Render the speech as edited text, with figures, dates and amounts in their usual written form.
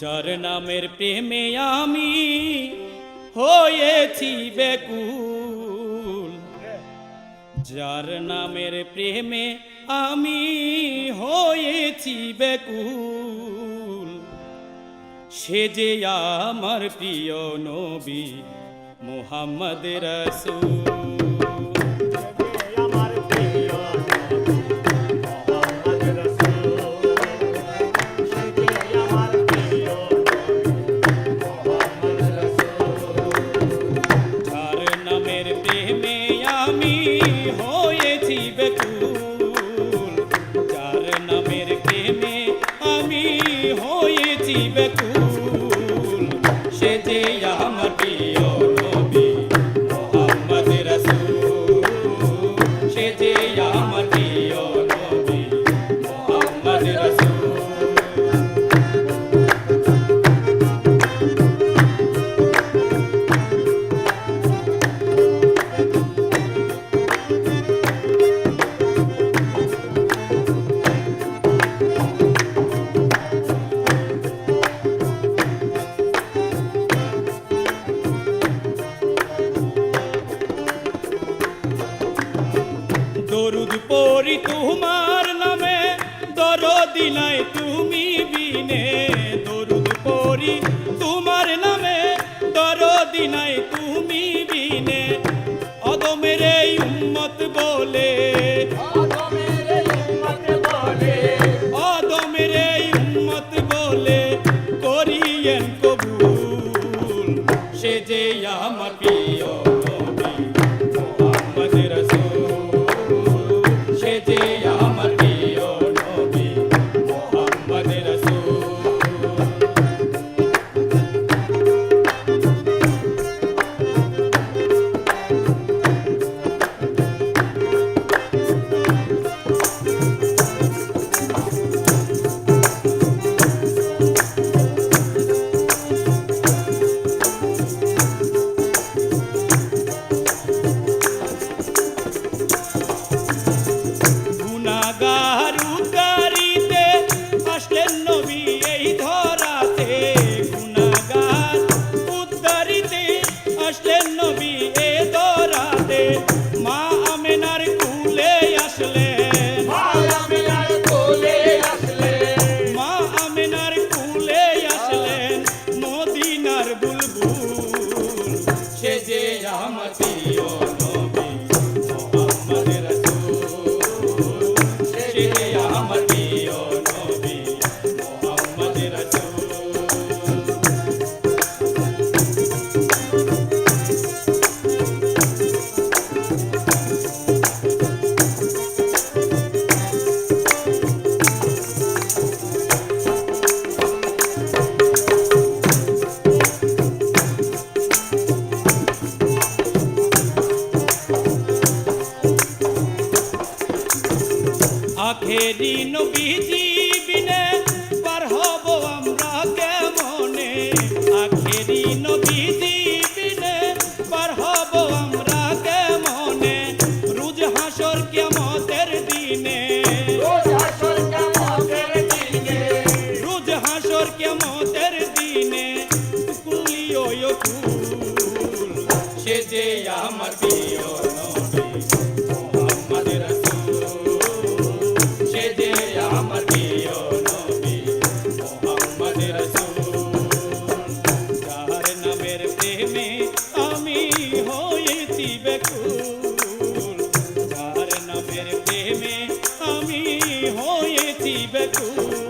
যার নামের প্রেমে আমি হয়েছি বেকুল, যার নামের প্রেমে আমি হয়েছি বেকুল, সে যে আমার প্রিয় নবী মুহাম্মদ রাসূল। সে যে আমার প্রিয় নবী মুহাম্মদ রাসূল, সে যে আমার প্রিয় নবী মুহাম্মদ রাসূল। দরুদ পড়ি তোমার নামে, দরদি নাই তুমি বিনে। দরুদ পড়ি তোমার নামে, দরদি নাই তুমি বিনে। অদমের এই উম্মত বলে, অদমের এই উম্মত বলে করিয়েন কবুল। সে যে আমার প্রিয় নবী মুহাম্মদ রাসূল, সে যে আমার প্রিয় নবী মুহাম্মদ রাসূল। গুনাহগার উদ্ধারিতে আসলেন নবী এই ধরাতে, গুনাহগার উদ্ধারিতে আসলেন নবী এই ধরাতে। মা আমেনার কুলে আসলেন, মা আমেনার কুলে আসলেন, মা আমেনার কুলে আসলেন মদিনার বুলবুল। সে যে আমার প্রিয় নবী মুহাম্মদ রাসূল, সে যে আমার প্রিয় নবী মুহাম্মদ রাসূল। আখেরি নবীজি বিনে পার হব আমরা কেমনে। আখেরি নবীজি বিনে পার হব আমরা কেমনে। রোজ হাসর কিয়ামতের দিনে, রোজ হাসর কিয়ামতের দিনে, রোজ হাসর কিয়ামতের দিনে কুলিও কুল। সে যে আমার প্রিয় নবী মুহাম্মদ রাসূল, সে যে আমার প্রিয় নবী মুহাম্মদ রাসূল। যার নামের প্রেমে আমি হয়েছি বেকুল, যার নামের প্রেমে আমি হয়েছি বেকুল।